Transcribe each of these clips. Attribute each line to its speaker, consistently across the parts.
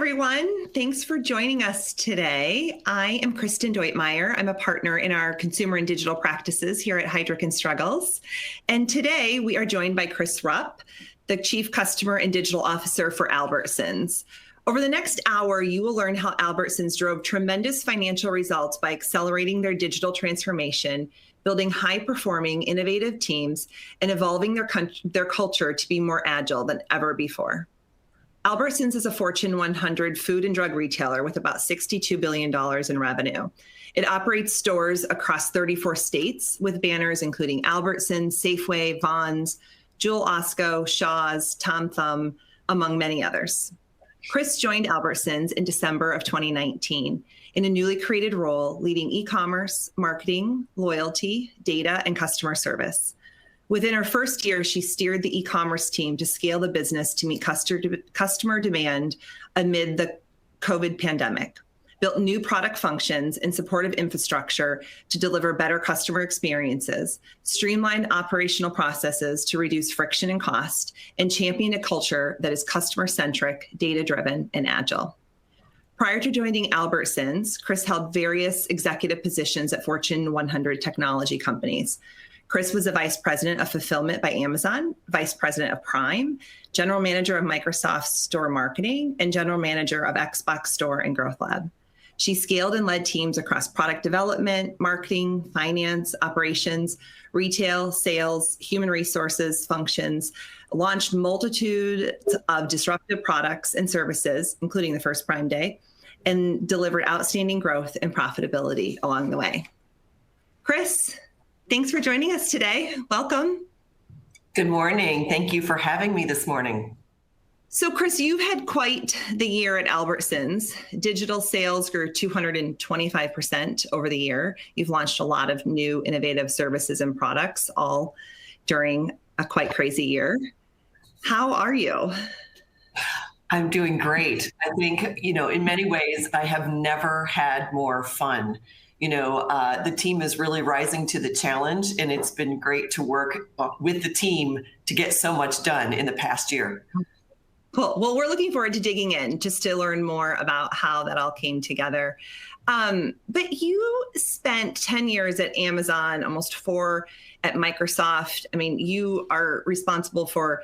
Speaker 1: everyone. Thanks for joining us today. I am Kristin Deutmeyer. I'm a partner in our consumer and digital practices here at Heidrick Struggles. And today we are joined by Chris Rupp, the Chief Customer and Digital Officer for Albertsons. Over the next hour, you will learn how Albertsons drove tremendous financial results by accelerating their digital transformation, building high-performing, innovative teams, and evolving their culture to be more agile than ever before. Albertsons is a Fortune 100 food and drug retailer with about $62 billion in revenue. It operates stores across 34 states with banners including Albertsons, Safeway, Vons, Jewel Osco, Shaw's, Tom Thumb, among many others. Chris joined Albertsons in December of 2019 in a newly created role leading e-commerce, marketing, loyalty, data, and customer service. Within her first year, she steered the e-commerce team to scale the business to meet customer demand amid the COVID pandemic, built new product functions and supportive infrastructure to deliver better customer experiences, streamlined operational processes to reduce friction and cost, and championed a culture that is customer-centric, data-driven, and agile. Prior to joining Albertsons, Chris held various executive positions at Fortune 100 technology companies. Chris was a vice president of fulfillment by Amazon, vice president of Prime, general manager of Microsoft Store Marketing, and general manager of Xbox Store and Growth Lab. She scaled and led teams across product development, marketing, finance, operations, retail, sales, human resources functions, launched multitude of disruptive products and services, including the first Prime Day, and delivered outstanding growth and profitability along the way. Chris, thanks for joining us today. Welcome.
Speaker 2: Good morning. Thank you for having me this morning.
Speaker 1: So Chris, you've had quite the year at Albertsons. Digital sales grew 225% over the year. You've launched a lot of new innovative services and products, all during a quite crazy year. How are you?
Speaker 2: I'm doing great. I think, in many ways, I have never had more fun. The team is really rising to the challenge, and it's been great to work with the team to get so much done in the past year.
Speaker 1: Cool. Well, we're looking forward to digging in just to learn more about how that all came together. But you spent 10 years at Amazon, almost 4 at Microsoft. I mean, you are responsible for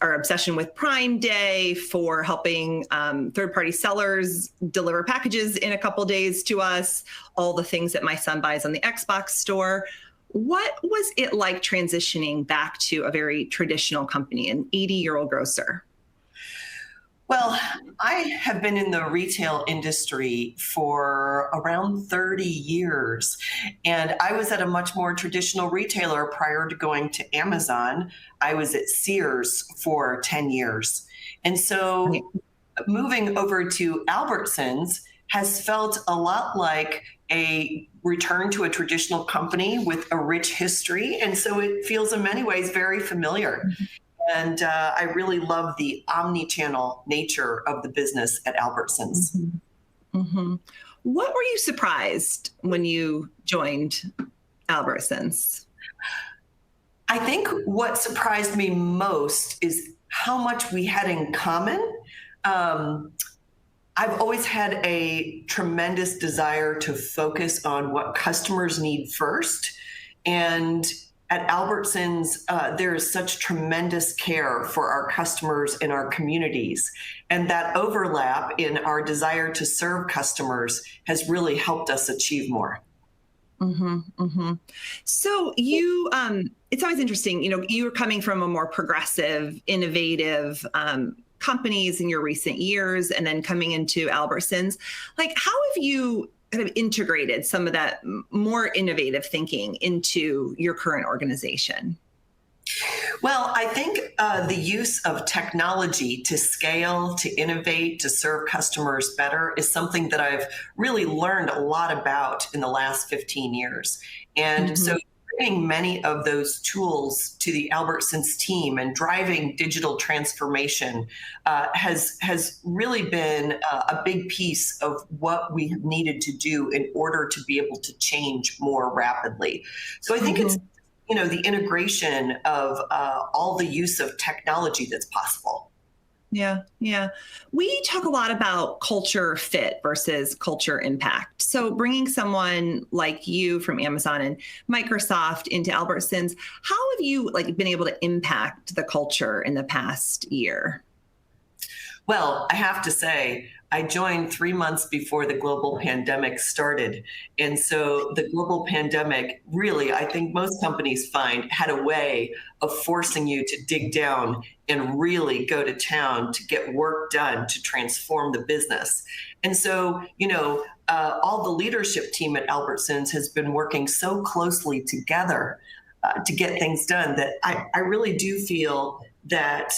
Speaker 1: our obsession with Prime Day, for helping third-party sellers deliver packages in a couple days to us, all the things that my son buys on the Xbox store. What was it like transitioning back to a very traditional company, an 80-year-old grocer?
Speaker 2: Well, I have been in the retail industry for around 30 years, and I was at a much more traditional retailer prior to going to Amazon. I was at Sears for 10 years. And so moving over to Albertsons has felt a lot like a return to a traditional company with a rich history. And so it feels in many ways very familiar. And I really love the omni-channel nature of the business at Albertsons.
Speaker 1: Mm-hmm. Mm-hmm. What were you surprised when you joined Albertsons?
Speaker 2: I think what surprised me most is how much we had in common. I've always had a tremendous desire to focus on what customers need first. And at Albertsons, there is such tremendous care for our customers and our communities. And that overlap in our desire to serve customers has really helped us achieve more.
Speaker 1: Mm-hmm, mm-hmm. So you, it's always interesting, you were coming from a more progressive, innovative companies in your recent years, and then coming into Albertsons. Like, how have you kind of integrated some of that more innovative thinking into your current organization?
Speaker 2: Well, I think the use of technology to scale, to innovate, to serve customers better is something that I've really learned a lot about in the last 15 years. And so bringing many of those tools to the Albertsons team and driving digital transformation has really been a big piece of what we have needed to do in order to be able to change more rapidly. So I think it's the integration of all the use of technology that's possible.
Speaker 1: Yeah, yeah. We talk a lot about culture fit versus culture impact. So bringing someone like you from Amazon and Microsoft into Albertsons, how have you been able to impact the culture in the past year?
Speaker 2: Well, I have to say, I joined 3 months before the global pandemic started. And so the global pandemic really, I think most companies find, had a way of forcing you to dig down and really go to town to get work done to transform the business. And so, all the leadership team at Albertsons has been working so closely together to get things done that I really do feel that.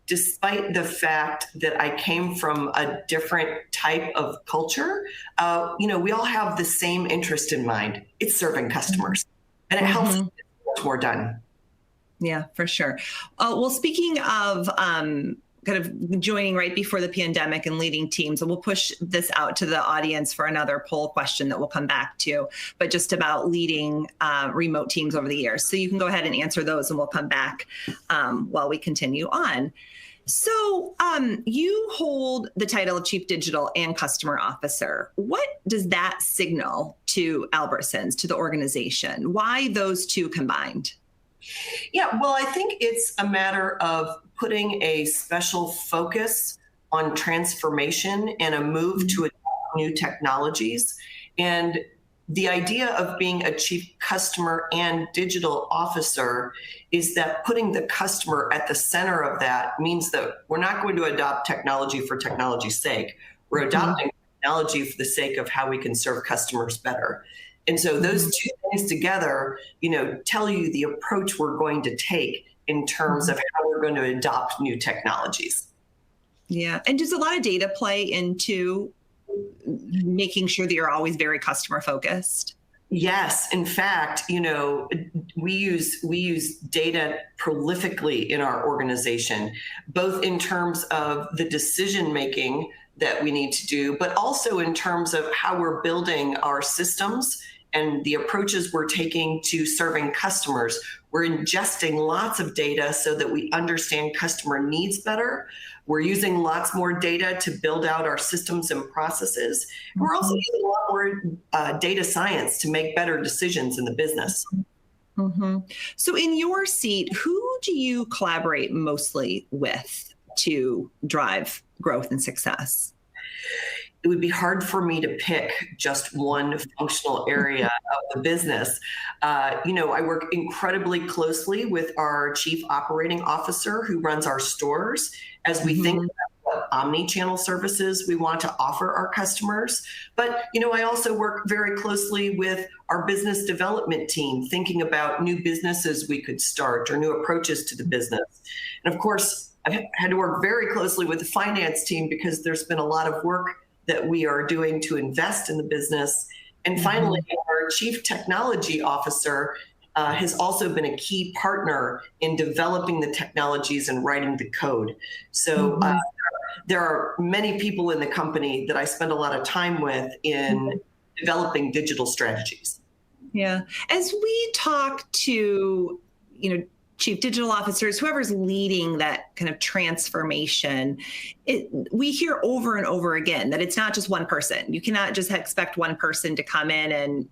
Speaker 2: Despite the fact that I came from a different type of culture, we all have the same interest in mind. It's serving customers, and it helps get much more done.
Speaker 1: Yeah, for sure. Well, speaking of kind of joining right before the pandemic and leading teams, and we'll push this out to the audience for another poll question that we'll come back to, but just about leading remote teams over the years. So you can go ahead and answer those, and we'll come back while we continue on. So you hold the title of Chief Digital and Customer Officer. What does that signal to Albertsons, to the organization? Why those two combined?
Speaker 2: Yeah, well, I think it's a matter of putting a special focus on transformation and a move to adopt new technologies. And the idea of being a chief customer and digital officer is that putting the customer at the center of that means that we're not going to adopt technology for technology's sake. We're adopting technology for the sake of how we can serve customers better. And so those two things together, tell you the approach we're going to take in terms of how we're going to adopt new technologies.
Speaker 1: Yeah. And does a lot of data play into making sure that you're always very customer focused?
Speaker 2: Yes. In fact, we use data prolifically in our organization, both in terms of the decision making that we need to do, but also in terms of how we're building our systems and the approaches we're taking to serving customers. We're ingesting lots of data so that we understand customer needs better. We're using lots more data to build out our systems and processes. And we're also using a lot more data science to make better decisions in the business.
Speaker 1: Mm-hmm. So in your seat, who do you collaborate mostly with to drive growth and success?
Speaker 2: It would be hard for me to pick just one functional area of the business. I work incredibly closely with our chief operating officer who runs our stores as we think about what omni-channel services we want to offer our customers. But, I also work very closely with our business development team, thinking about new businesses we could start or new approaches to the business. And of course, I've had to work very closely with the finance team because there's been a lot of work that we are doing to invest in the business. And finally, our chief technology officer has also been a key partner in developing the technologies and writing the code. So there are many people in the company that I spend a lot of time with in developing digital strategies.
Speaker 1: Yeah. As we talk to, chief digital officers, whoever's leading that kind of transformation, we hear over and over again that it's not just one person. You cannot just expect one person to come in and,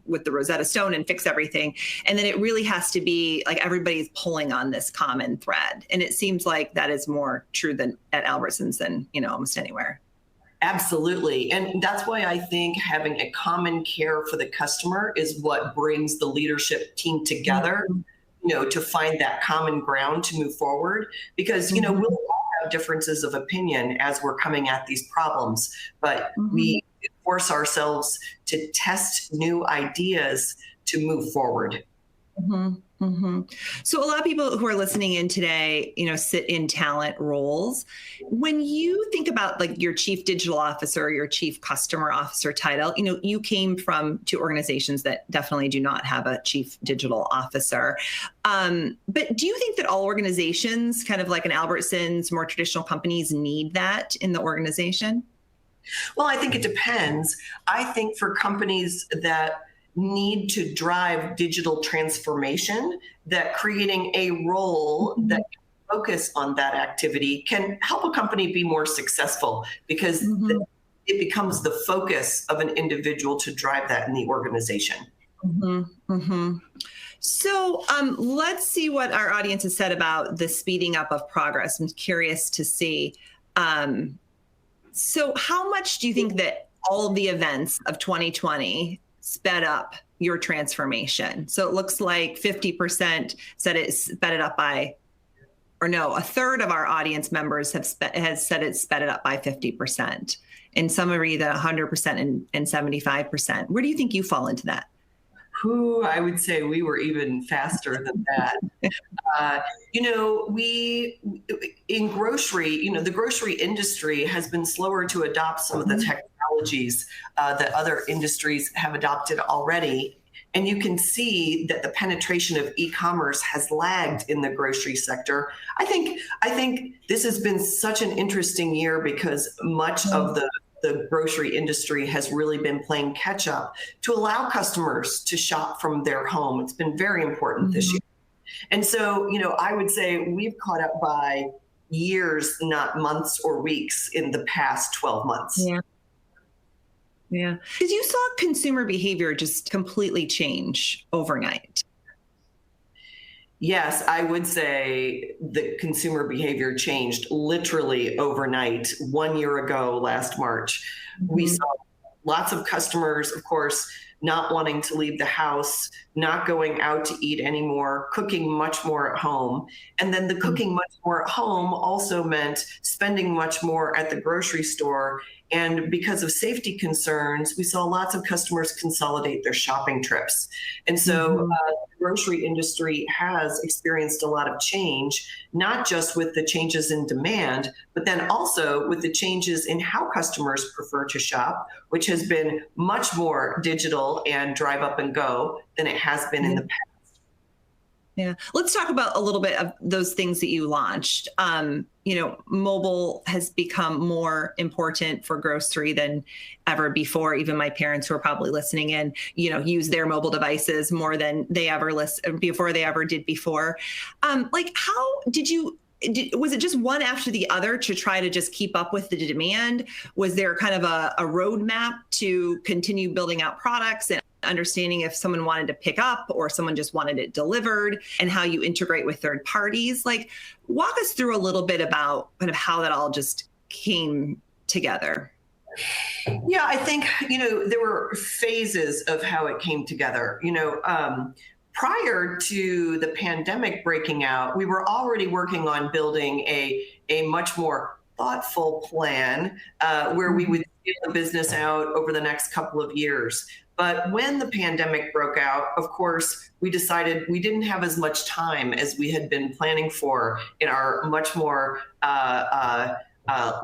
Speaker 1: with the Rosetta Stone and fix everything. And then it really has to be like everybody's pulling on this common thread. And it seems like that is more true than at Albertsons than, almost anywhere.
Speaker 2: Absolutely. And that's why I think having a common care for the customer is what brings the leadership team together. To find that common ground to move forward, because, we'll all have differences of opinion as we're coming at these problems, but we force ourselves to test new ideas to move forward.
Speaker 1: So a lot of people who are listening in today, sit in talent roles. When you think about your chief digital officer, or your chief customer officer title, you came from two organizations that definitely do not have a chief digital officer. But do you think that all organizations, kind of like an Albertsons, more traditional companies, need that in the organization?
Speaker 2: Well, I think it depends. I think for companies that need to drive digital transformation, that creating a role that focus on that activity can help a company be more successful because it becomes the focus of an individual to drive that in the organization.
Speaker 1: So let's see what our audience has said about the speeding up of progress. I'm curious to see. So how much do you think that all of the events of 2020 sped up your transformation? So it looks like 50% said it sped it up by, or no, a third of our audience members has said it sped it up by 50%. And some are either 100% and 75%. Where do you think you fall into that?
Speaker 2: I would say we were even faster than that. We in grocery, the grocery industry has been slower to adopt some of the technologies that other industries have adopted already. And you can see that the penetration of e-commerce has lagged in the grocery sector. I think this has been such an interesting year because much of the grocery industry has really been playing catch up to allow customers to shop from their home. It's been very important this year. And so, I would say we've caught up by years, not months or weeks in the past 12 months.
Speaker 1: Yeah. Because you saw consumer behavior just completely change overnight.
Speaker 2: Yes, I would say the consumer behavior changed literally overnight. 1 year ago, last March, we saw lots of customers, of course, not wanting to leave the house, not going out to eat anymore, cooking much more at home. And then the cooking much more at home also meant spending much more at the grocery store. And because of safety concerns, we saw lots of customers consolidate their shopping trips. And so the grocery industry has experienced a lot of change, not just with the changes in demand, but then also with the changes in how customers prefer to shop, which has been much more digital and drive up and go than it has been in the past.
Speaker 1: Yeah. Let's talk about a little bit of those things that you launched. Mobile has become more important for grocery than ever before. Even my parents who are probably listening in, use their mobile devices more than they ever did before. How did you, was it just one after the other to try to just keep up with the demand? Was there kind of a roadmap to continue building out products and understanding if someone wanted to pick up or someone just wanted it delivered, and how you integrate with third parties? Walk us through a little bit about kind of how that all just came together.
Speaker 2: Yeah, I think, there were phases of how it came together. Prior to the pandemic breaking out, we were already working on building a much more thoughtful plan where we would scale the business out over the next couple of years. But when the pandemic broke out, of course, we decided we didn't have as much time as we had been planning for in our much more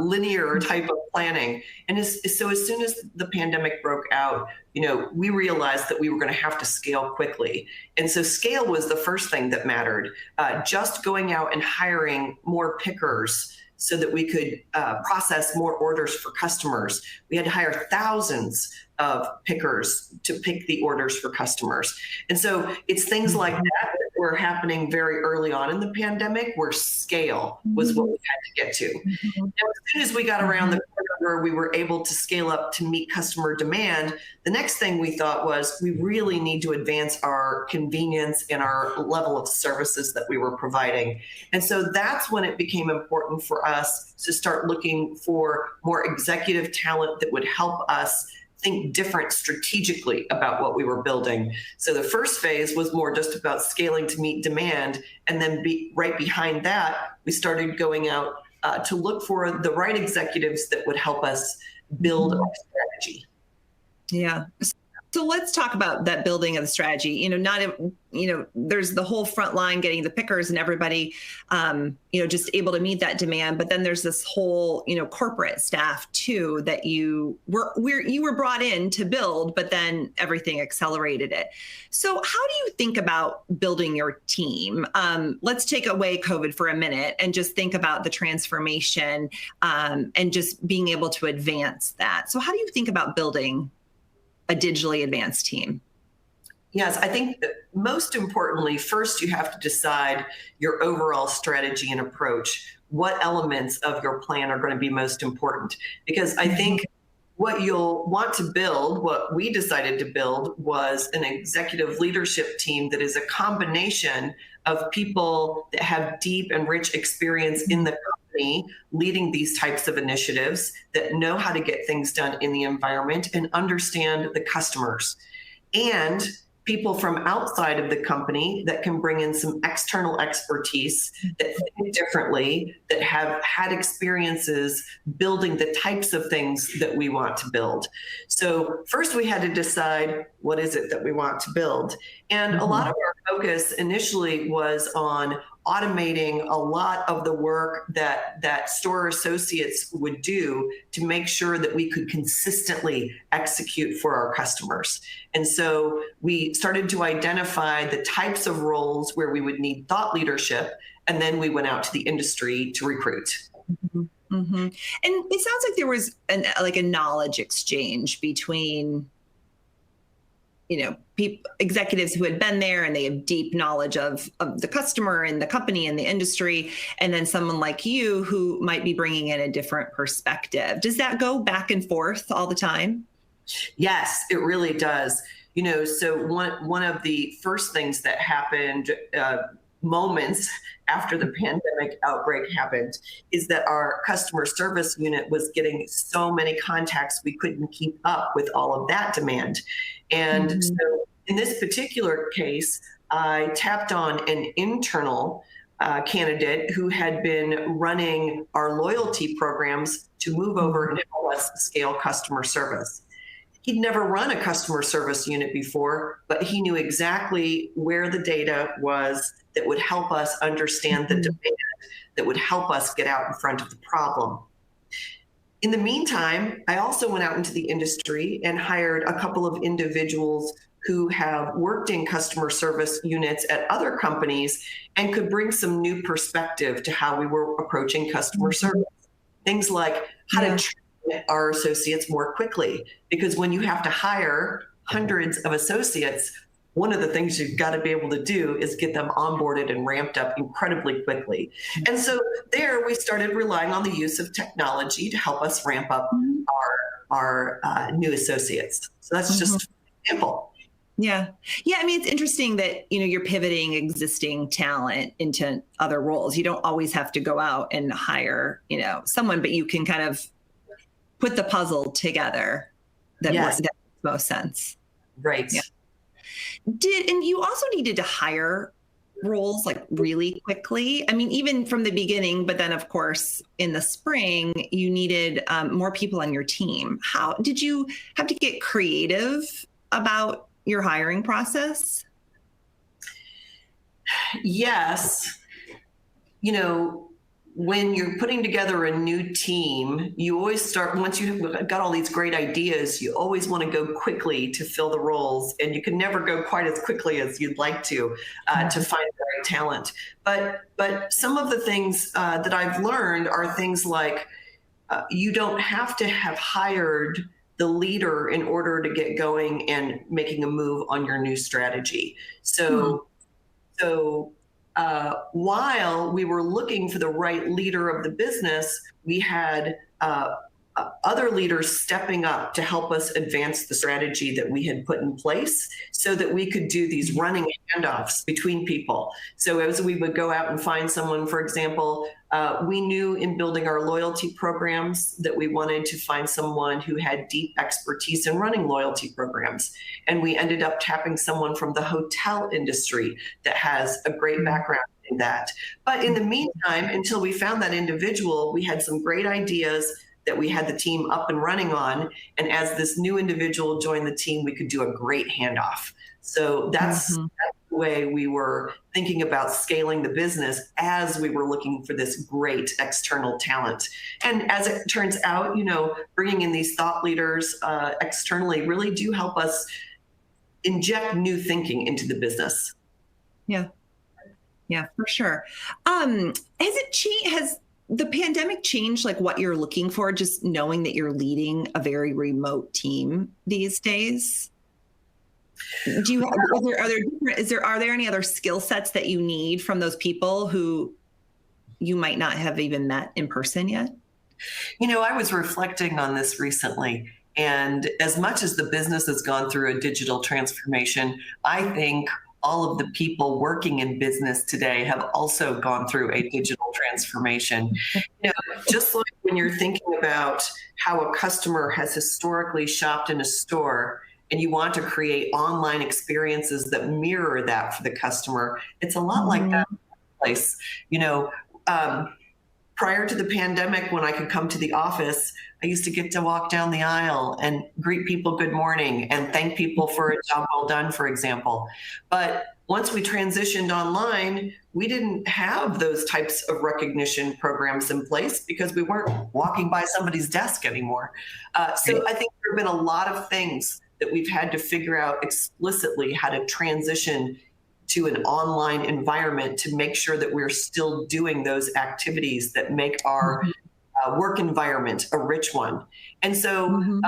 Speaker 2: linear type of planning. And so as soon as the pandemic broke out, we realized that we were going to have to scale quickly. And so scale was the first thing that mattered. Just going out and hiring more pickers so that we could process more orders for customers. We had to hire thousands of pickers to pick the orders for customers. And so it's things like that that were happening very early on in the pandemic, where scale was what we had to get to. Now, as soon as we got around the corner where we were able to scale up to meet customer demand, the next thing we thought was we really need to advance our convenience and our level of services that we were providing. And so that's when it became important for us to start looking for more executive talent that would help us think different strategically about what we were building. So the first phase was more just about scaling to meet demand. And then right behind that, we started going out to look for the right executives that would help us build our strategy.
Speaker 1: Yeah. So let's talk about that building of the strategy. There's the whole front line getting the pickers and everybody, just able to meet that demand. But then there's this whole, corporate staff too that you were brought in to build, but then everything accelerated it. So how do you think about building your team? Let's take away COVID for a minute and just think about the transformation and just being able to advance that. So how do you think about building a digitally advanced team?
Speaker 2: Yes, I think most importantly, first you have to decide your overall strategy and approach. What elements of your plan are going to be most important? Because I think what you'll want to build, what we decided to build, was an executive leadership team that is a combination of people that have deep and rich experience in the company leading these types of initiatives, that know how to get things done in the environment and understand the customers, and people from outside of the company that can bring in some external expertise, that think differently, that have had experiences building the types of things that we want to build. So first we had to decide, what is it that we want to build? And a lot of our focus initially was on automating a lot of the work that store associates would do to make sure that we could consistently execute for our customers. And so we started to identify the types of roles where we would need thought leadership, and then we went out to the industry to recruit.
Speaker 1: And it sounds like there was a knowledge exchange between executives who had been there and they have deep knowledge of the customer and the company and the industry, and then someone like you who might be bringing in a different perspective. Does that go back and forth all the time?
Speaker 2: Yes, it really does. So one of the first things that happened moments after the pandemic outbreak happened is that our customer service unit was getting so many contacts, we couldn't keep up with all of that demand. And so in this particular case, I tapped on an internal candidate who had been running our loyalty programs to move over and help us scale customer service. He'd never run a customer service unit before, but he knew exactly where the data was that would help us understand the demand, that would help us get out in front of the problem. In the meantime, I also went out into the industry and hired a couple of individuals who have worked in customer service units at other companies and could bring some new perspective to how we were approaching customer service. Things like how to train our associates more quickly, because when you have to hire hundreds of associates, one of the things you've got to be able to do is get them onboarded and ramped up incredibly quickly. And so there we started relying on the use of technology to help us ramp up our new associates. So that's just an example.
Speaker 1: Yeah. I mean, it's interesting that, you're pivoting existing talent into other roles. You don't always have to go out and hire, someone, but you can kind of put the puzzle together that makes most sense.
Speaker 2: Right.
Speaker 1: Yeah. And you also needed to hire roles like really quickly. I mean, even from the beginning, but then of course in the spring, you needed more people on your team. How did you have to get creative about your hiring process?
Speaker 2: Yes. When you're putting together a new team, you always start, once you've got all these great ideas, you always want to go quickly to fill the roles, and you can never go quite as quickly as you'd like to find the right talent. But some of the things that I've learned are things like you don't have to have hired the leader in order to get going and making a move on your new strategy. So while we were looking for the right leader of the business, we had other leaders stepping up to help us advance the strategy that we had put in place so that we could do these running handoffs between people. So as we would go out and find someone, for example, we knew in building our loyalty programs that we wanted to find someone who had deep expertise in running loyalty programs. And we ended up tapping someone from the hotel industry that has a great background in that. But in the meantime, until we found that individual, we had some great ideas that we had the team up and running on. And as this new individual joined the team, we could do a great handoff. So that's the way we were thinking about scaling the business as we were looking for this great external talent. And as it turns out, bringing in these thought leaders externally really do help us inject new thinking into the business.
Speaker 1: Yeah, for sure. Has the pandemic changed like what you're looking for, just knowing that you're leading a very remote team these days? Do you have, are there any other skill sets that you need from those people who you might not have even met in person yet?
Speaker 2: I was reflecting on this recently, and as much as the business has gone through a digital transformation, I think all of the people working in business today have also gone through a digital transformation. Just like when you're thinking about how a customer has historically shopped in a store and you want to create online experiences that mirror that for the customer, it's a lot like that place. Prior to the pandemic, when I could come to the office, I used to get to walk down the aisle and greet people good morning and thank people for a job well done, for example. But once we transitioned online, we didn't have those types of recognition programs in place because we weren't walking by somebody's desk anymore. So I think there have been a lot of things that we've had to figure out explicitly how to transition to an online environment to make sure that we're still doing those activities that make our work environment a rich one. And so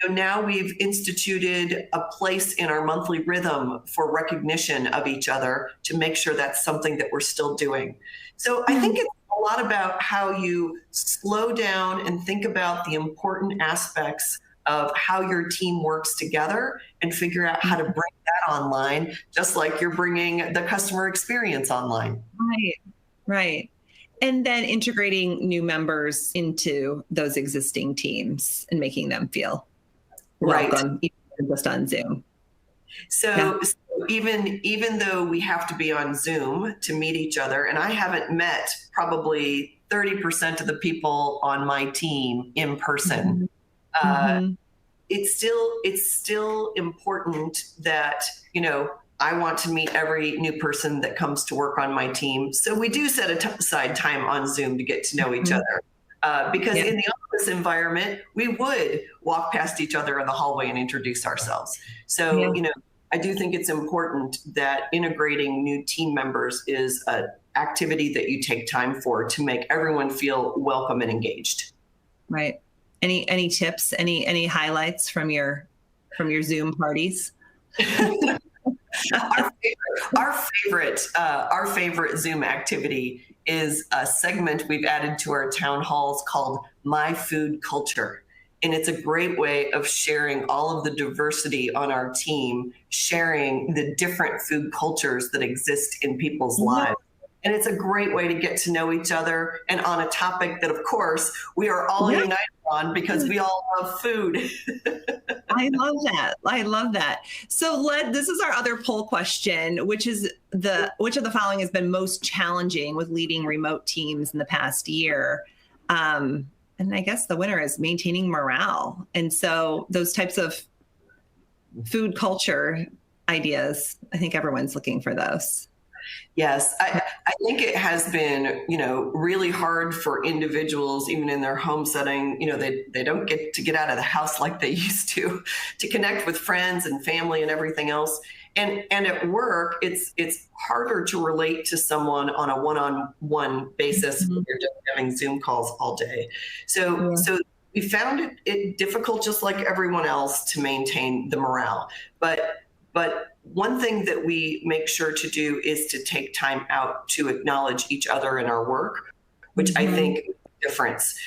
Speaker 2: now we've instituted a place in our monthly rhythm for recognition of each other to make sure that's something that we're still doing. So I think it's a lot about how you slow down and think about the important aspects of how your team works together and figure out how to bring that online, just like you're bringing the customer experience online.
Speaker 1: Right. And then integrating new members into those existing teams and making them feel welcome, even just on Zoom.
Speaker 2: So even though we have to be on Zoom to meet each other, and I haven't met probably 30% of the people on my team in person, it's still important that, I want to meet every new person that comes to work on my team. So we do set aside time on Zoom to get to know each other. Because in the office environment, we would walk past each other in the hallway and introduce ourselves. So, I do think it's important that integrating new team members is an activity that you take time for to make everyone feel welcome and engaged.
Speaker 1: Right. Any tips, any highlights from your Zoom parties?
Speaker 2: Our favorite Zoom activity is a segment we've added to our town halls called My Food Culture. And it's a great way of sharing all of the diversity on our team, sharing the different food cultures that exist in people's lives. And it's a great way to get to know each other and on a topic that, of course, we are all united on because we all love food.
Speaker 1: I love that. So this is our other poll question, which of the following has been most challenging with leading remote teams in the past year? And I guess the winner is maintaining morale. And so those types of food culture ideas, I think everyone's looking for those.
Speaker 2: Yes, I think it has been, really hard for individuals, even in their home setting. They don't get out of the house like they used to connect with friends and family and everything else. And at work, it's harder to relate to someone on a one-on-one basis when you're just having Zoom calls all day. So we found it difficult, just like everyone else, to maintain the morale. But one thing that we make sure to do is to take time out to acknowledge each other in our work, which I think is the difference.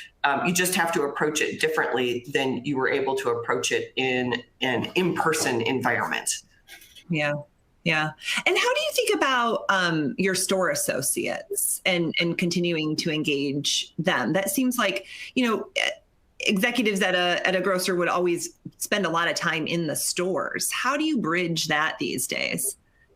Speaker 2: You just have to approach it differently than you were able to approach it in an in-person environment.
Speaker 1: Yeah. And how do you think about your store associates and continuing to engage them? That seems like, executives at a grocer would always spend a lot of time in the stores. How do you bridge that these days?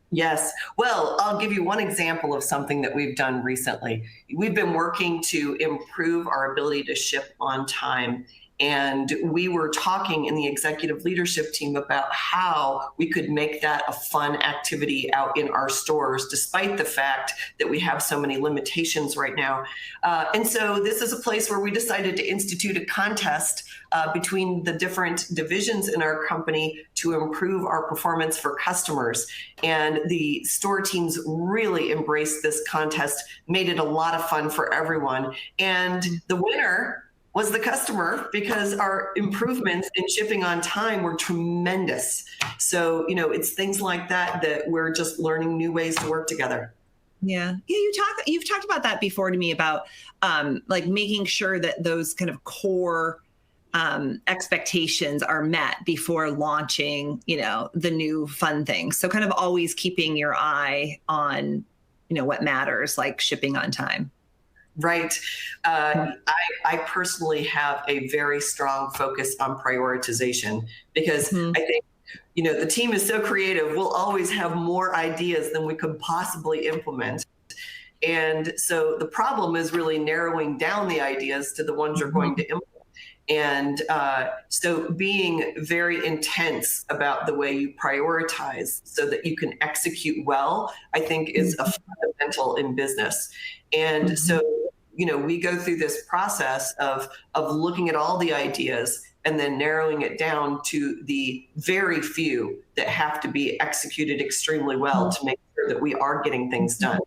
Speaker 2: Yes. Well, I'll give you one example of something that we've done recently. We've been working to improve our ability to ship on time. And we were talking in the executive leadership team about how we could make that a fun activity out in our stores, despite the fact that we have so many limitations right now. And so this is a place where we decided to institute a contest between the different divisions in our company to improve our performance for customers. And the store teams really embraced this contest, made it a lot of fun for everyone. And the winner was the customer, because our improvements in shipping on time were tremendous. So, it's things like that we're just learning new ways to work together.
Speaker 1: Yeah. You've talked about that before to me about like making sure that those kind of core expectations are met before launching, the new fun things. So kind of always keeping your eye on, what matters, like shipping on time.
Speaker 2: Right. I personally have a very strong focus on prioritization, because I think, the team is so creative. We'll always have more ideas than we could possibly implement. And so the problem is really narrowing down the ideas to the ones you're going to implement. And so being very intense about the way you prioritize so that you can execute well, I think is a fundamental in business. And so, we go through this process of looking at all the ideas and then narrowing it down to the very few that have to be executed extremely well to make sure that we are getting things done.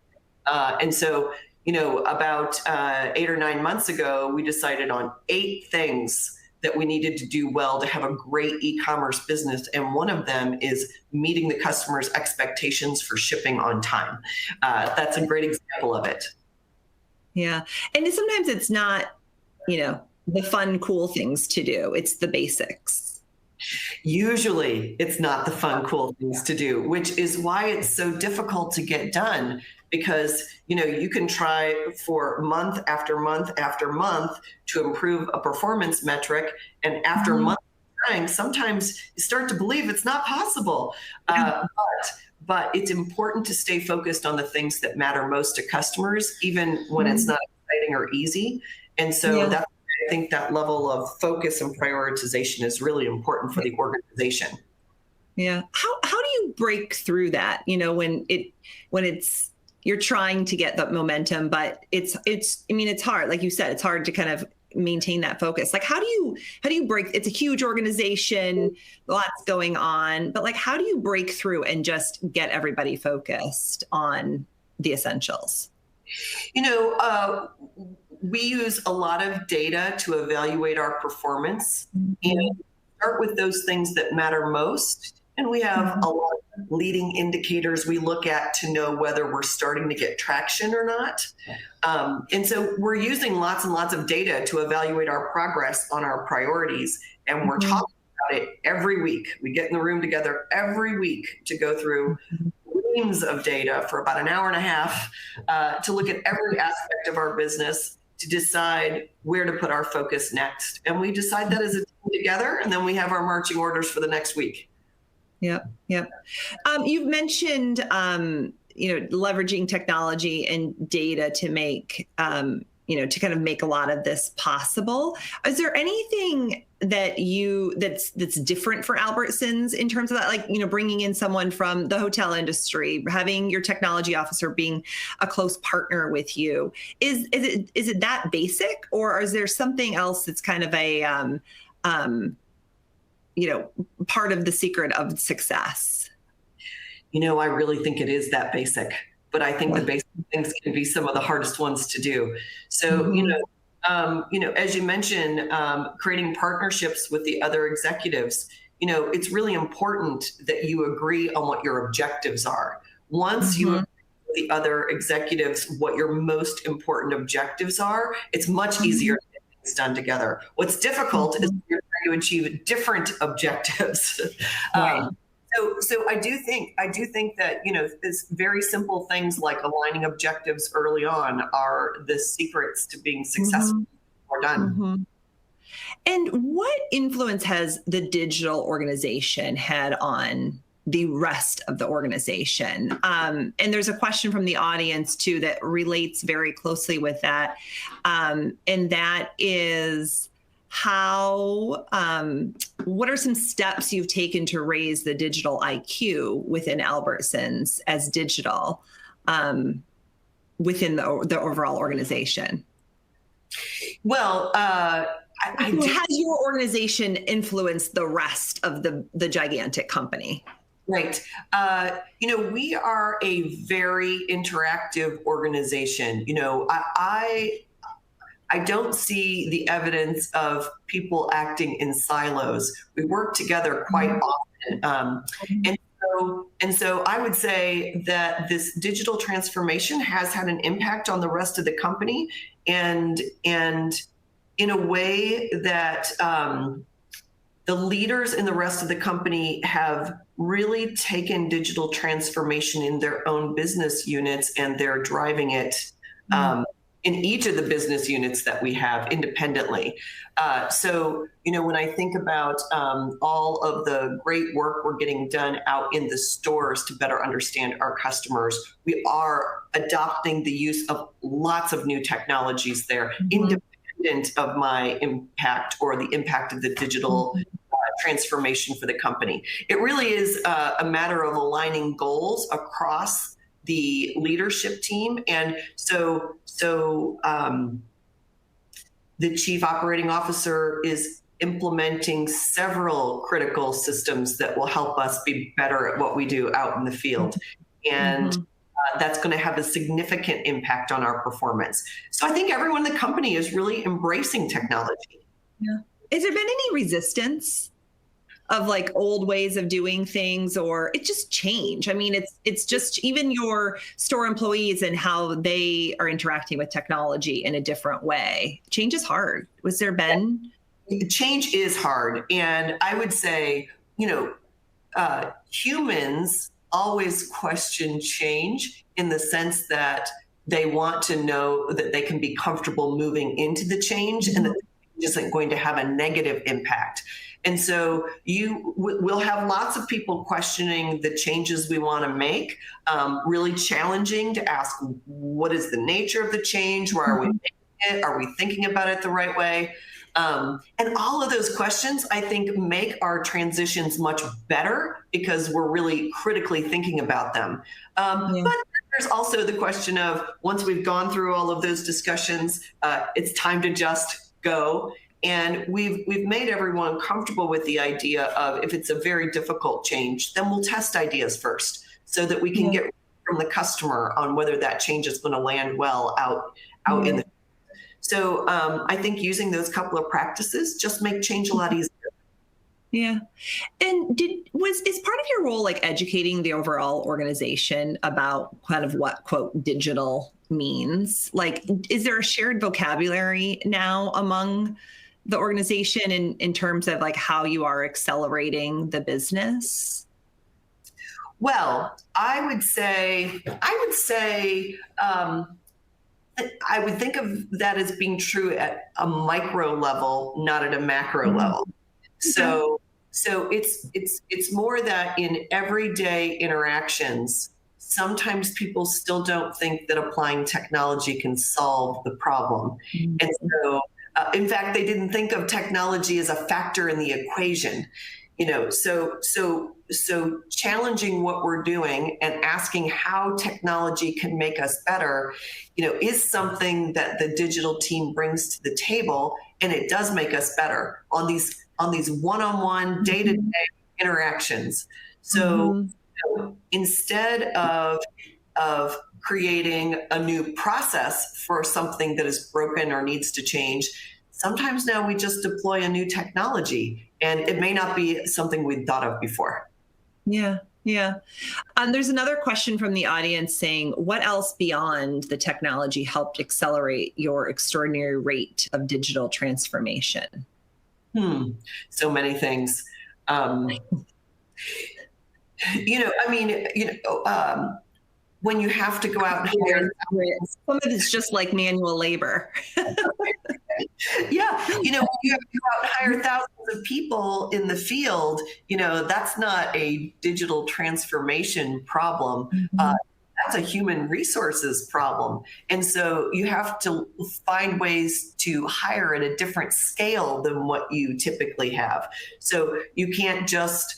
Speaker 2: And so, about 8 or 9 months ago, we decided on 8 things that we needed to do well to have a great e-commerce business. And one of them is meeting the customer's expectations for shipping on time. That's a great example of it.
Speaker 1: Yeah. And sometimes it's not, the fun, cool things to do. It's the basics.
Speaker 2: Usually it's not the fun, cool things to do, which is why it's so difficult to get done. Because, you can try for month after month after month to improve a performance metric. And after months of trying, sometimes you start to believe it's not possible. But it's important to stay focused on the things that matter most to customers, even when it's not exciting or easy. And so I think that level of focus and prioritization is really important for the organization.
Speaker 1: Yeah. How do you break through that? When it's you're trying to get the momentum, but it's hard. Like you said, it's hard to kind of maintain that focus. Like, how do you break? It's a huge organization, lots going on, but like, how do you break through and just get everybody focused on the essentials?
Speaker 2: We use a lot of data to evaluate our performance and start with those things that matter most. And we have a lot of leading indicators we look at to know whether we're starting to get traction or not. And so we're using lots and lots of data to evaluate our progress on our priorities. And we're talking about it every week. We get in the room together every week to go through reams of data for about an hour and a half to look at every aspect of our business to decide where to put our focus next. And we decide that as a team together, and then we have our marching orders for the next week.
Speaker 1: Yep. You've mentioned, leveraging technology and data to make, to kind of make a lot of this possible. Is there anything that's different for Albertsons in terms of that? Like, bringing in someone from the hotel industry, having your technology officer being a close partner with you. Is it that basic, or is there something else that's kind of a, part of the secret of success?
Speaker 2: I really think it is that basic, but I think the basic things can be some of the hardest ones to do. So, as you mentioned, creating partnerships with the other executives, it's really important that you agree on what your objectives are. Once you agree with the other executives what your most important objectives are, it's much easier to get things done together. What's difficult is you're trying to achieve different objectives.
Speaker 1: Right.
Speaker 2: So I do think that, this very simple things like aligning objectives early on are the secrets to being successful or done.
Speaker 1: And what influence has the digital organization had on the rest of the organization? And there's a question from the audience too that relates very closely with that. And that is, what are some steps you've taken to raise the digital IQ within Albertsons as digital within the overall organization?
Speaker 2: Well,
Speaker 1: has your organization influenced the rest of the gigantic company?
Speaker 2: Right. We are a very interactive organization. I don't see the evidence of people acting in silos. We work together quite often. And so I would say that this digital transformation has had an impact on the rest of the company, and in a way that the leaders in the rest of the company have really taken digital transformation in their own business units, and they're driving it in each of the business units that we have independently. So, when I think about all of the great work we're getting done out in the stores to better understand our customers, we are adopting the use of lots of new technologies there, independent of my impact or the impact of the digital transformation for the company. It really is a matter of aligning goals across the leadership team. And so the chief operating officer is implementing several critical systems that will help us be better at what we do out in the field. And that's going to have a significant impact on our performance. So I think everyone in the company is really embracing technology.
Speaker 1: Yeah. Has there been any resistance of like old ways of doing things, or it just change? I mean, it's just even your store employees and how they are interacting with technology in a different way. Change is hard. Was there been?
Speaker 2: Change is hard. And I would say, humans always question change in the sense that they want to know that they can be comfortable moving into the change and that the change isn't going to have a negative impact. And so we'll have lots of people questioning the changes we want to make, really challenging to ask, what is the nature of the change? Where are we making it? Are we thinking about it the right way? And all of those questions, I think, make our transitions much better because we're really critically thinking about them. But there's also the question of, once we've gone through all of those discussions, it's time to just go. And we've made everyone comfortable with the idea of, if it's a very difficult change, then we'll test ideas first so that we can get from the customer on whether that change is going to land well out in the. So I think using those couple of practices just make change a lot easier.
Speaker 1: Yeah. And is part of your role like educating the overall organization about kind of what, quote, digital means? Like, is there a shared vocabulary now among the organization in terms of like how you are accelerating the business?
Speaker 2: Well, I would think of that as being true at a micro level, not at a macro level. So it's more that in everyday interactions, sometimes people still don't think that applying technology can solve the problem. And so, in fact, they didn't think of technology as a factor in the equation. So challenging what we're doing and asking how technology can make us better, is something that the digital team brings to the table, and it does make us better on these one-on-one, day-to-day interactions. So instead of creating a new process for something that is broken or needs to change, sometimes now we just deploy a new technology, and it may not be something we'd thought of before.
Speaker 1: Yeah. Yeah. There's another question from the audience saying, what else beyond the technology helped accelerate your extraordinary rate of digital transformation?
Speaker 2: So many things. When you have to go out and hire,
Speaker 1: some of it's just like manual labor.
Speaker 2: Yeah. When you have to go out and hire thousands of people in the field, that's not a digital transformation problem. That's a human resources problem. And so you have to find ways to hire at a different scale than what you typically have. So you can't just,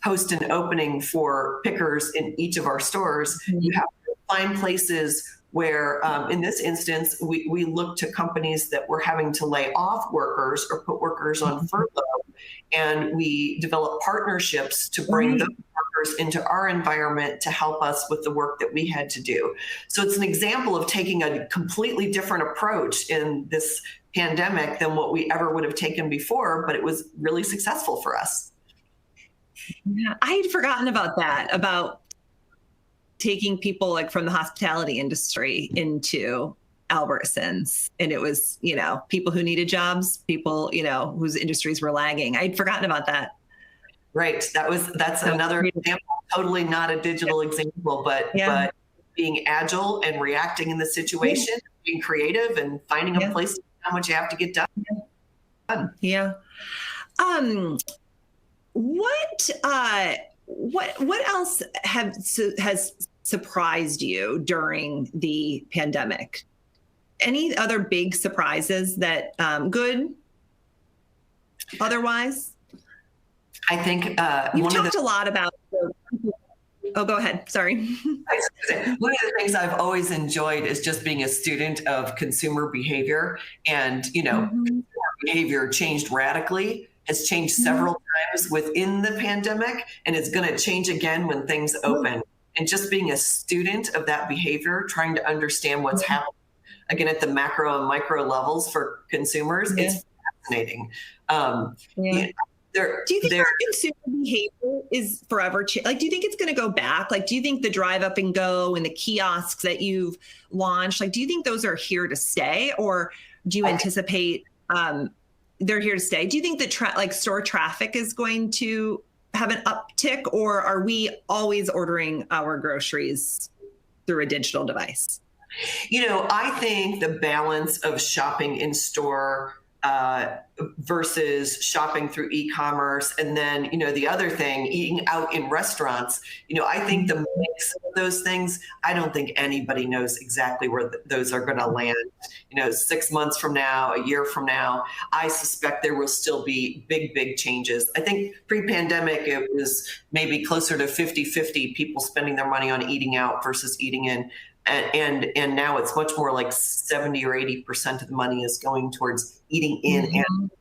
Speaker 2: post an opening for pickers in each of our stores. You have to find places where, in this instance, we look to companies that were having to lay off workers or put workers on furlough, and we develop partnerships to bring those into our environment to help us with the work that we had to do. So it's an example of taking a completely different approach in this pandemic than what we ever would have taken before, but it was really successful for us.
Speaker 1: Yeah, I had forgotten about that, about taking people like from the hospitality industry into Albertsons. And it was, people who needed jobs, people, whose industries were lagging. I'd forgotten about that.
Speaker 2: Right. That's another example, totally not a digital example, but being agile and reacting in the situation, being creative and finding a place to how much you have to get done.
Speaker 1: Yeah. What else has surprised you during the pandemic? Any other big surprises that good, otherwise?
Speaker 2: I think
Speaker 1: you've talked a lot about. Oh, go ahead. Sorry.
Speaker 2: One of the things I've always enjoyed is just being a student of consumer behavior, and consumer behavior changed radically. Has changed several times within the pandemic, and it's going to change again when things open. And just being a student of that behavior, trying to understand what's happening again at the macro and micro levels for consumers, it's fascinating.
Speaker 1: Do you think our consumer behavior is forever do you think it's going to go back? Like, do you think the Drive Up and Go and the kiosks that you've launched, do you think those are here to stay, or do you anticipate they're here to stay? Do you think that store traffic is going to have an uptick, or are we always ordering our groceries through a digital device?
Speaker 2: I think the balance of shopping in store versus shopping through e-commerce, and then the other thing, eating out in restaurants, I think the mix of those things, I don't think anybody knows exactly where those are going to land. 6 months from now, a year from now, I suspect there will still be big changes. I think pre-pandemic it was maybe closer to 50-50 people spending their money on eating out versus eating in. And now it's much more like 70 or 80% of the money is going towards eating in. And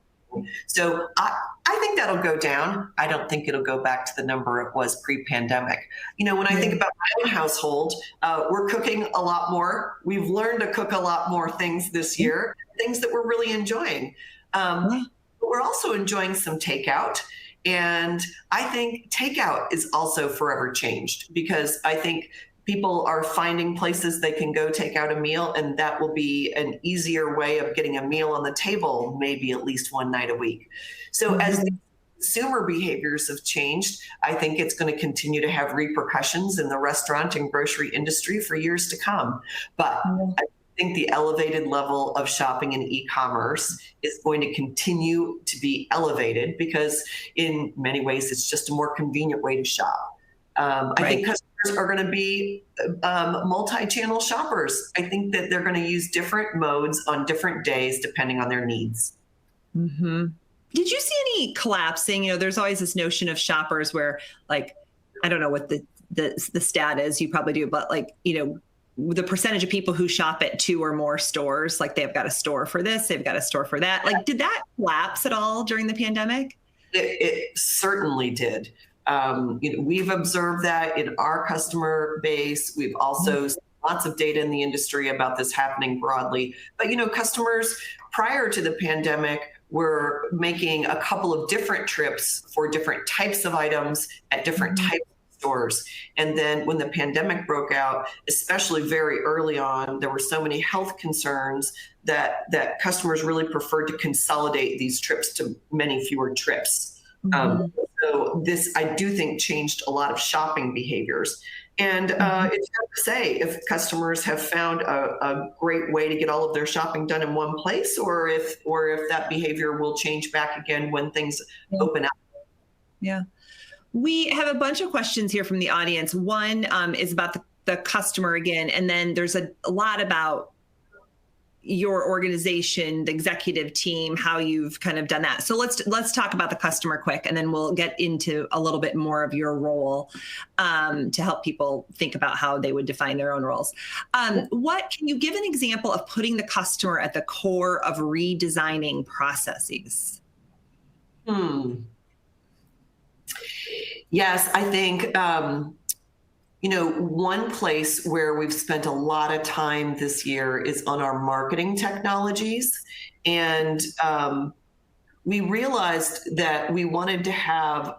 Speaker 2: so I think that'll go down. I don't think it'll go back to the number it was pre-pandemic. When I think about my own household, we're cooking a lot more. We've learned to cook a lot more things this year, things that we're really enjoying. But we're also enjoying some takeout. And I think takeout is also forever changed, because I think people are finding places they can go take out a meal, and that will be an easier way of getting a meal on the table, maybe at least one night a week. So as the consumer behaviors have changed, I think it's going to continue to have repercussions in the restaurant and grocery industry for years to come. But I think the elevated level of shopping in e-commerce is going to continue to be elevated, because in many ways it's just a more convenient way to shop. I think customers are going to be multi-channel shoppers. I think that they're going to use different modes on different days depending on their needs.
Speaker 1: Mm-hmm. Did you see any collapsing? There's always this notion of shoppers where, I don't know what the stat is, you probably do, but the percentage of people who shop at 2 or more stores, they've got a store for this, they've got a store for that. Did that collapse at all during the pandemic?
Speaker 2: It certainly did. We've observed that in our customer base. We've also seen lots of data in the industry about this happening broadly. But, customers prior to the pandemic were making a couple of different trips for different types of items at different types of stores. And then when the pandemic broke out, especially very early on, there were so many health concerns that customers really preferred to consolidate these trips to many fewer trips. So this, I do think, changed a lot of shopping behaviors. And it's hard to say if customers have found a great way to get all of their shopping done in one place, or if that behavior will change back again when things open up.
Speaker 1: Yeah. We have a bunch of questions here from the audience. One is about the customer again, and then there's a lot about your organization, the executive team, how you've kind of done that. So let's talk about the customer quick, and then we'll get into a little bit more of your role to help people think about how they would define their own roles. What can you give an example of putting the customer at the core of redesigning processes?
Speaker 2: Yes, I think, one place where we've spent a lot of time this year is on our marketing technologies. And we realized that we wanted to have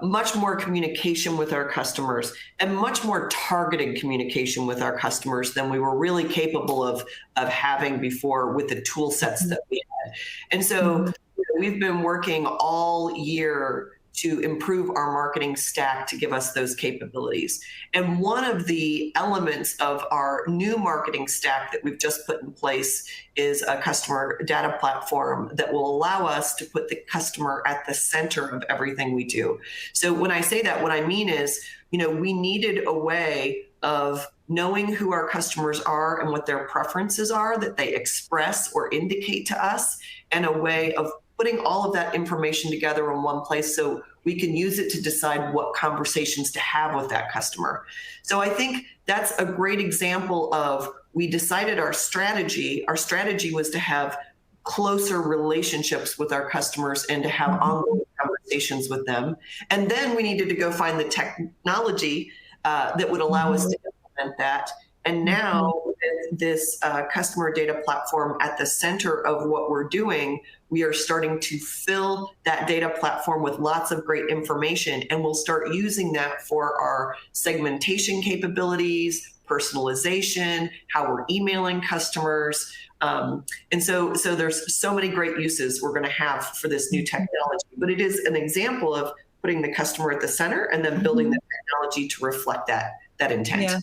Speaker 2: much more communication with our customers and much more targeted communication with our customers than we were really capable of having before with the tool sets that we had. And so we've been working all year to improve our marketing stack to give us those capabilities. And one of the elements of our new marketing stack that we've just put in place is a customer data platform that will allow us to put the customer at the center of everything we do. So when I say that, what I mean is, we needed a way of knowing who our customers are and what their preferences are that they express or indicate to us, and a way of putting all of that information together in one place so we can use it to decide what conversations to have with that customer. So I think that's a great example of, we decided our strategy. Our strategy was to have closer relationships with our customers and to have ongoing conversations with them. And then we needed to go find the technology that would allow us to implement that. And now, with this customer data platform at the center of what we're doing, we are starting to fill that data platform with lots of great information, and we'll start using that for our segmentation capabilities, personalization, how we're emailing customers. And so there's so many great uses we're going to have for this new technology. But it is an example of putting the customer at the center and then building the technology to reflect that intent.
Speaker 1: Yeah.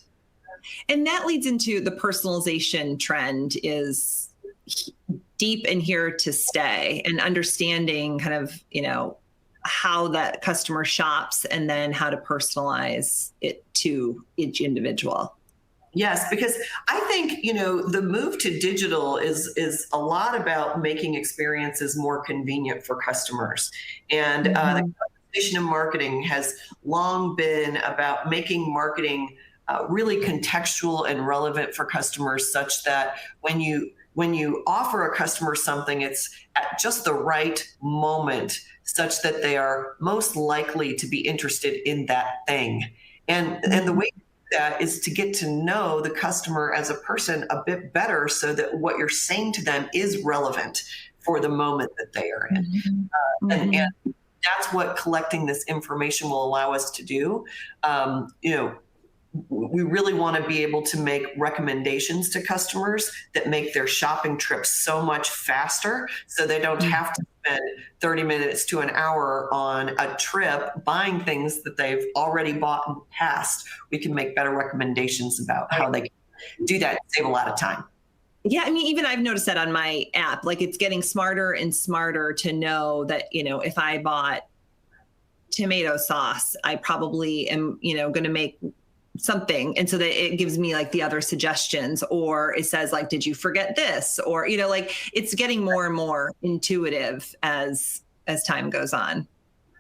Speaker 1: And that leads into the personalization trend is deep and here to stay, and understanding kind of, how that customer shops and then how to personalize it to each individual.
Speaker 2: Yes, because I think, the move to digital is a lot about making experiences more convenient for customers. And the conversation in marketing has long been about making marketing really contextual and relevant for customers, such that when you offer a customer something, it's at just the right moment, such that they are most likely to be interested in that thing. And the way to do that is to get to know the customer as a person a bit better, so that what you're saying to them is relevant for the moment that they are in. And that's what collecting this information will allow us to do. We really want to be able to make recommendations to customers that make their shopping trips so much faster, so they don't have to spend 30 minutes to an hour on a trip buying things that they've already bought in the past. We can make better recommendations about how they can do that and save a lot of time.
Speaker 1: Yeah, I mean, even I've noticed that on my app, like it's getting smarter and smarter to know that, if I bought tomato sauce, I probably am, going to make something. And so that it gives me like the other suggestions, or it says like, did you forget this? Or, like it's getting more and more intuitive as time goes on.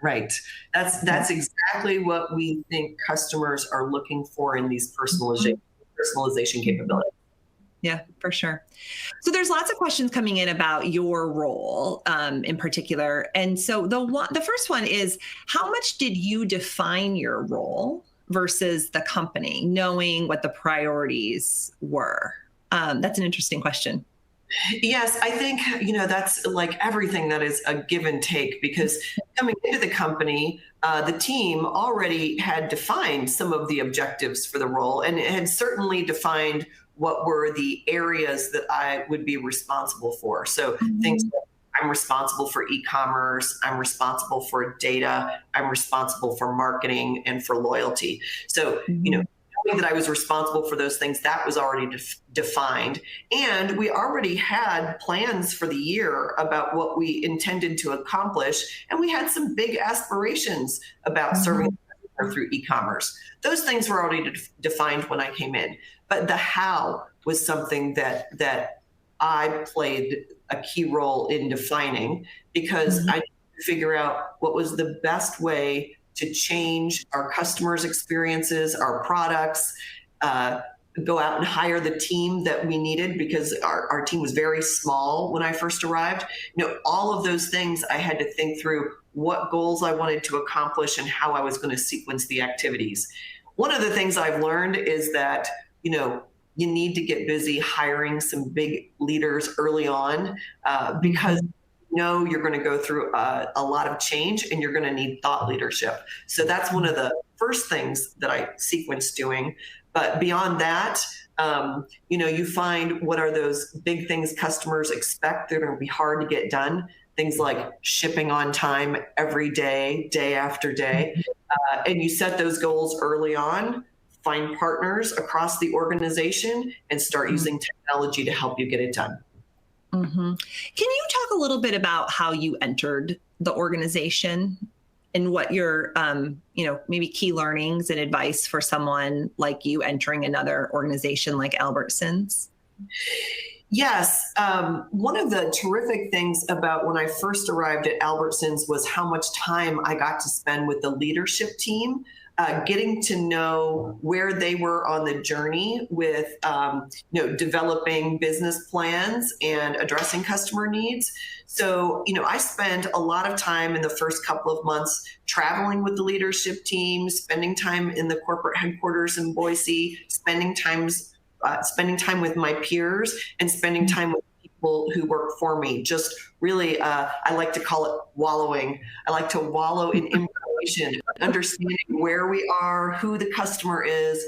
Speaker 2: Right. That's exactly what we think customers are looking for in these personalization capabilities.
Speaker 1: Yeah, for sure. So there's lots of questions coming in about your role in particular. And so the first one is, how much did you define your role versus the company, knowing what the priorities were? That's an interesting question.
Speaker 2: Yes, I think, that's like everything that is a give and take, because coming into the company, the team already had defined some of the objectives for the role, and it had certainly defined what were the areas that I would be responsible for. So things like, I'm responsible for e-commerce, I'm responsible for data, I'm responsible for marketing and for loyalty. So, knowing that I was responsible for those things, that was already defined. And we already had plans for the year about what we intended to accomplish. And we had some big aspirations about serving the customer through e-commerce. Those things were already defined when I came in. But the how was something that I played a key role in defining, because I needed to figure out what was the best way to change our customers' experiences, our products, go out and hire the team that we needed, because our team was very small when I first arrived. All of those things I had to think through. what goals I wanted to accomplish and how I was going to sequence the activities. One of the things I've learned is that, you need to get busy hiring some big leaders early on because you're going to go through a lot of change and you're going to need thought leadership. So that's one of the first things that I sequence doing. But beyond that, you find what are those big things customers expect. They're going to be hard to get done. Things like shipping on time every day, day after day. And you set those goals early on, find partners across the organization, and start using technology to help you get it done.
Speaker 1: Mm-hmm. Can you talk a little bit about how you entered the organization and what your, maybe key learnings and advice for someone like you entering another organization like Albertsons?
Speaker 2: Yes. One of the terrific things about when I first arrived at Albertsons was how much time I got to spend with the leadership team, getting to know where they were on the journey with, developing business plans and addressing customer needs. So, I spent a lot of time in the first couple of months traveling with the leadership team, spending time in the corporate headquarters in Boise, spending time with my peers, and spending time with people who work for me. Just really, I like to call it wallowing. I like to wallow in information, understanding where we are, who the customer is,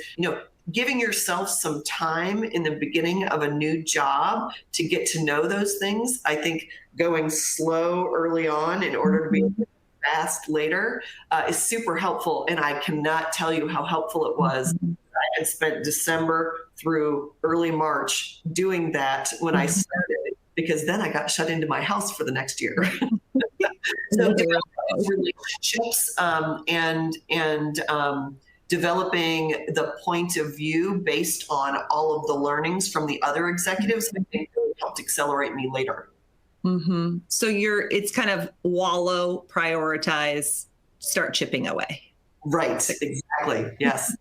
Speaker 2: giving yourself some time in the beginning of a new job to get to know those things. I think going slow early on in order to be fast later is super helpful. And I cannot tell you how helpful it was. I had spent December through early March doing that when I started, because then I got shut into my house for the next year. So relationships and developing the point of view based on all of the learnings from the other executives, I think really helped accelerate me later.
Speaker 1: Mm-hmm. So it's kind of wallow, prioritize, start chipping away.
Speaker 2: Right. Exactly. Yes.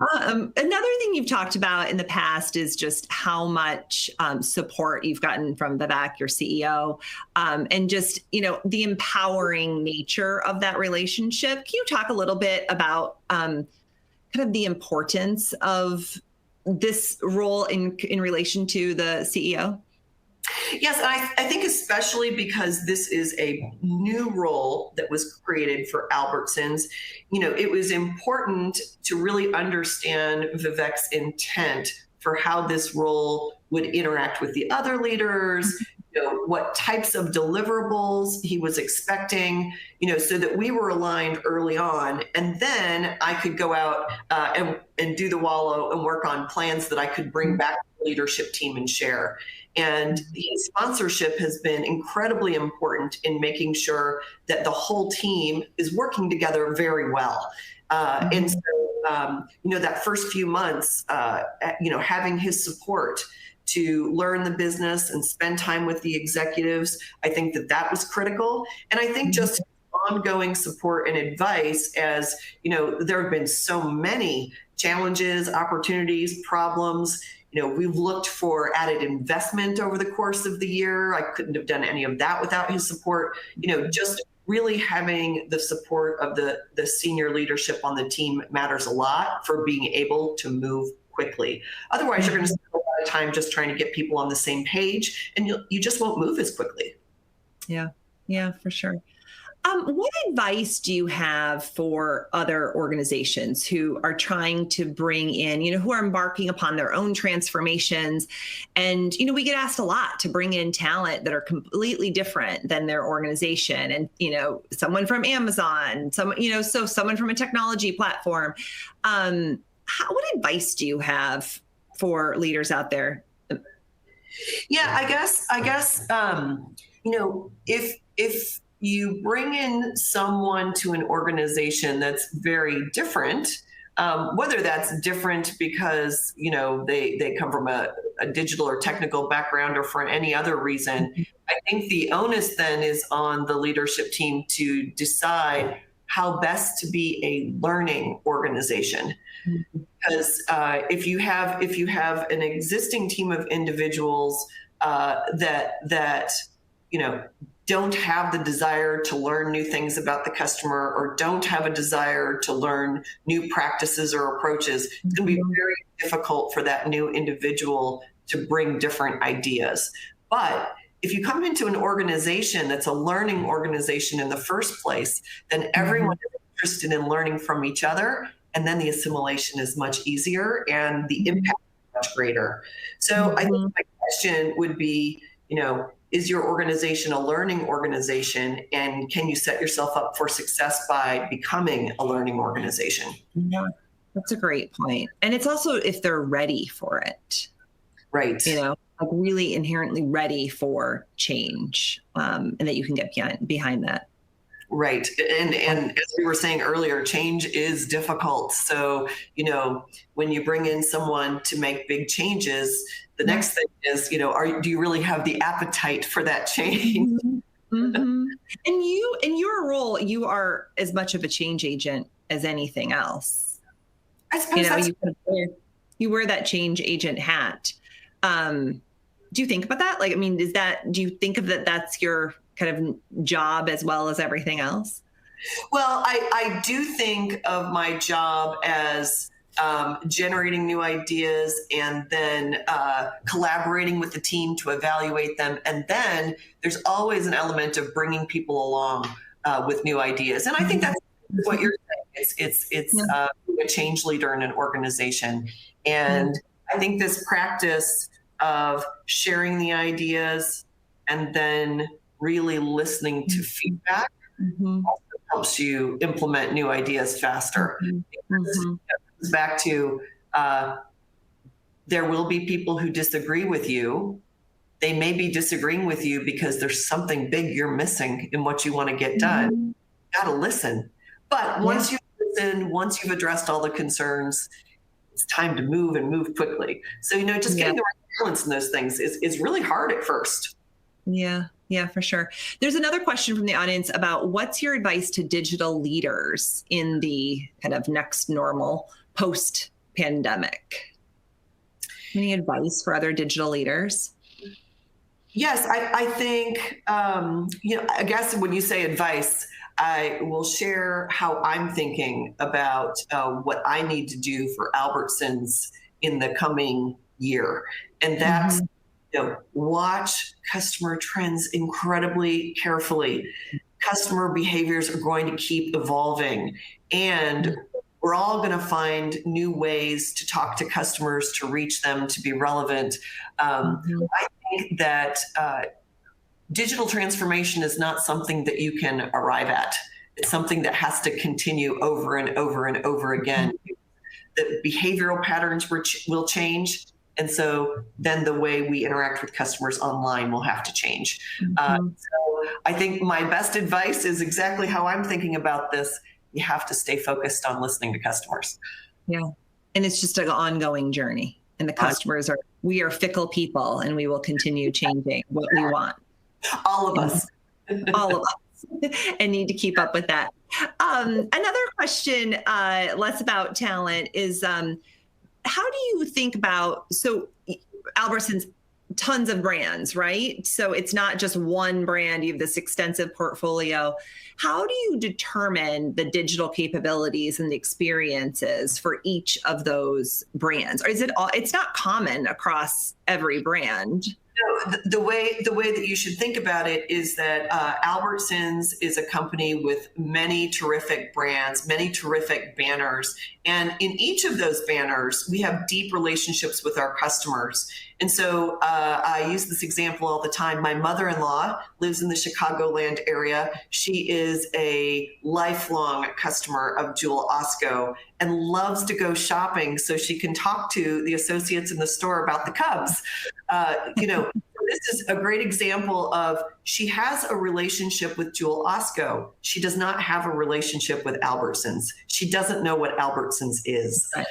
Speaker 1: Another thing you've talked about in the past is just how much support you've gotten from Vivek, your CEO, and just, the empowering nature of that relationship. Can you talk a little bit about kind of the importance of this role in relation to the CEO?
Speaker 2: Yes, and I think especially because this is a new role that was created for Albertsons, it was important to really understand Vivek's intent for how this role would interact with the other leaders, what types of deliverables he was expecting, so that we were aligned early on. And then I could go out and do the wallow and work on plans that I could bring back to the leadership team and share. And his sponsorship has been incredibly important in making sure that the whole team is working together very well. And so, that first few months, having his support to learn the business and spend time with the executives, I think that was critical. And I think just ongoing support and advice, as there have been so many challenges, opportunities, problems. We've looked for added investment over the course of the year. I couldn't have done any of that without his support. Just really having the support of the senior leadership on the team matters a lot for being able to move quickly. Otherwise, you're going to spend a lot of time just trying to get people on the same page, and you just won't move as quickly.
Speaker 1: Yeah, for sure. What advice do you have for other organizations who are trying to bring in, who are embarking upon their own transformations? And, we get asked a lot to bring in talent that are completely different than their organization. And, someone from Amazon, someone from a technology platform. What advice do you have for leaders out there?
Speaker 2: Yeah, I guess, if you bring in someone to an organization that's very different, whether that's different because, they come from a digital or technical background or for any other reason, I think the onus then is on the leadership team to decide how best to be a learning organization. Because if you have an existing team of individuals that don't have the desire to learn new things about the customer or don't have a desire to learn new practices or approaches, it's going to be very difficult for that new individual to bring different ideas. But if you come into an organization that's a learning organization in the first place, then everyone is interested in learning from each other, and then the assimilation is much easier and the impact is much greater. So I think my question would be, is your organization a learning organization, and can you set yourself up for success by becoming a learning organization?
Speaker 1: Yeah, that's a great point. And it's also if they're ready for it.
Speaker 2: Right.
Speaker 1: Like really inherently ready for change, and that you can get behind that.
Speaker 2: Right. And as we were saying earlier, change is difficult. So, when you bring in someone to make big changes, the next thing is, do you really have the appetite for that change?
Speaker 1: And you, in your role, you are as much of a change agent as anything else.
Speaker 2: I suppose
Speaker 1: you wear that change agent hat. Do you think about that? Like, I mean, do you think of that's your kind of job as well as everything else?
Speaker 2: Well, I do think of my job as generating new ideas and then collaborating with the team to evaluate them. And then there's always an element of bringing people along with new ideas. And I think that's what you're saying. It's a change leader in an organization. And I think this practice of sharing the ideas and then really listening to feedback also helps you implement new ideas faster. It comes back to there will be people who disagree with you. They may be disagreeing with you because there's something big you're missing in what you want to get done. You got to listen. But once you listen, once you've addressed all the concerns, it's time to move and move quickly. So, just getting the right balance in those things is really hard at first.
Speaker 1: Yeah, for sure. There's another question from the audience about what's your advice to digital leaders in the kind of next normal post-pandemic? Any advice for other digital leaders?
Speaker 2: Yes, I think, I guess when you say advice, I will share how I'm thinking about what I need to do for Albertsons in the coming year. And that's, watch customer trends incredibly carefully. Customer behaviors are going to keep evolving, and we're all going to find new ways to talk to customers, to reach them, to be relevant. I think that digital transformation is not something that you can arrive at. It's something that has to continue over and over and over again. The behavioral patterns will change. And so then the way we interact with customers online will have to change. So I think my best advice is exactly how I'm thinking about this. You have to stay focused on listening to customers.
Speaker 1: Yeah. And it's just an ongoing journey. And the customers we are fickle people, and we will continue changing what we want.
Speaker 2: All of us.
Speaker 1: All of us. And need to keep up with that. Another question, less about talent, is how do you think about, so Albertsons, tons of brands, right? So it's not just one brand, you have this extensive portfolio. How do you determine the digital capabilities and the experiences for each of those brands? Or is it all, it's not common across every brand?
Speaker 2: No, the way that you should think about it is that Albertsons is a company with many terrific brands, many terrific banners. And in each of those banners, we have deep relationships with our customers. And so I use this example all the time. My mother-in-law lives in the Chicagoland area. She is a lifelong customer of Jewel Osco and loves to go shopping so she can talk to the associates in the store about the Cubs. This is a great example of she has a relationship with Jewel Osco. She does not have a relationship with Albertsons. She doesn't know what Albertsons is. Right.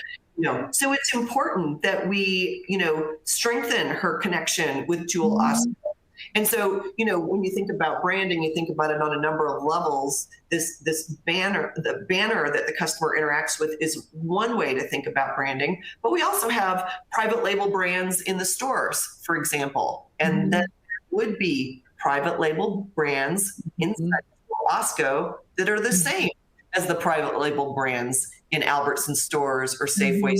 Speaker 2: So it's important that we, strengthen her connection with Jewel Osco. And so, when you think about branding, you think about it on a number of levels. This banner, the banner that the customer interacts with, is one way to think about branding. But we also have private label brands in the stores, for example, and that would be private label brands inside Costco that are the same as the private label brands in Albertsons stores or Safeway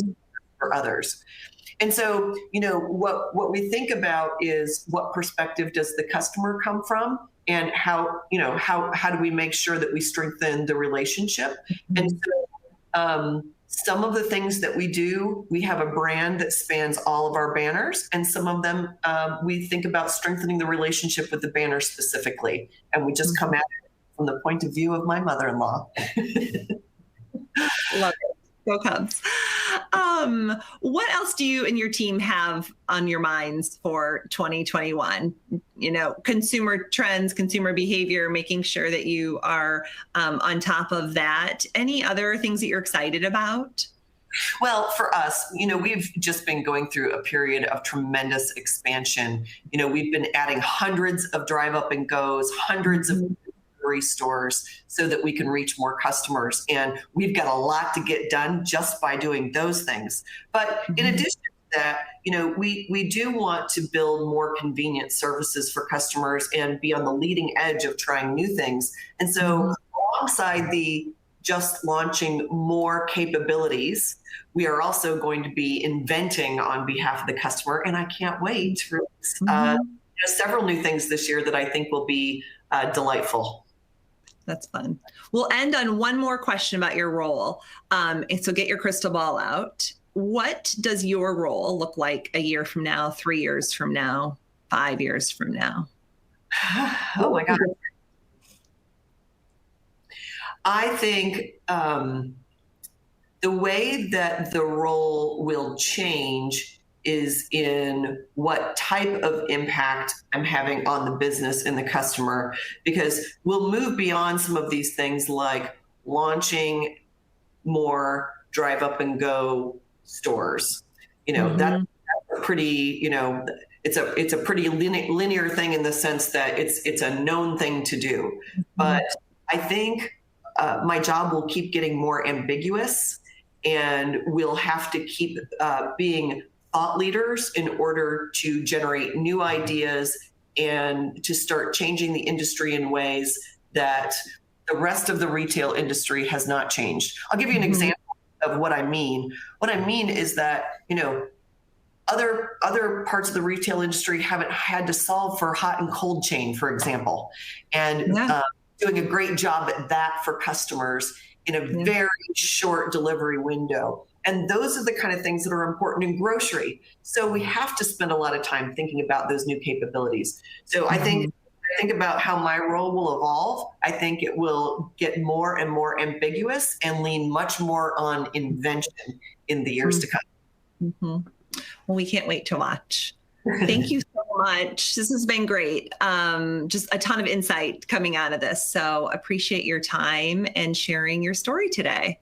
Speaker 2: or others. And so, what we think about is what perspective does the customer come from, and how do we make sure that we strengthen the relationship? And so, some of the things that we do, we have a brand that spans all of our banners, and some of them we think about strengthening the relationship with the banner specifically, and we just come at it from the point of view of my mother-in-law.
Speaker 1: Love it. Go Cubs. What else do you and your team have on your minds for 2021? Consumer trends, consumer behavior, making sure that you are on top of that. Any other things that you're excited about?
Speaker 2: Well, for us, we've just been going through a period of tremendous expansion. We've been adding hundreds of DriveUp and Goes, hundreds of stores so that we can reach more customers. And we've got a lot to get done just by doing those things. But in addition to that, we do want to build more convenient services for customers and be on the leading edge of trying new things. And so alongside the just launching more capabilities, we are also going to be inventing on behalf of the customer. And I can't wait to release several new things this year that I think will be delightful.
Speaker 1: That's fun. We'll end on one more question about your role. And so get your crystal ball out. What does your role look like a year from now, 3 years from now, 5 years from now?
Speaker 2: Oh my God. I think the way that the role will change is in what type of impact I'm having on the business and the customer, because we'll move beyond some of these things like launching more DriveUp and Go stores. That's a pretty, it's a pretty linear thing in the sense that it's a known thing to do. But I think my job will keep getting more ambiguous, and we'll have to keep being thought leaders in order to generate new ideas and to start changing the industry in ways that the rest of the retail industry has not changed. I'll give you an example of what I mean. What I mean is that, other parts of the retail industry haven't had to solve for hot and cold chain, for example, and doing a great job at that for customers in a very short delivery window. And those are the kind of things that are important in grocery. So we have to spend a lot of time thinking about those new capabilities. So I think about how my role will evolve. I think it will get more and more ambiguous and lean much more on invention in the years to come.
Speaker 1: Well, we can't wait to watch. Thank you so much. This has been great. Just a ton of insight coming out of this. So appreciate your time and sharing your story today.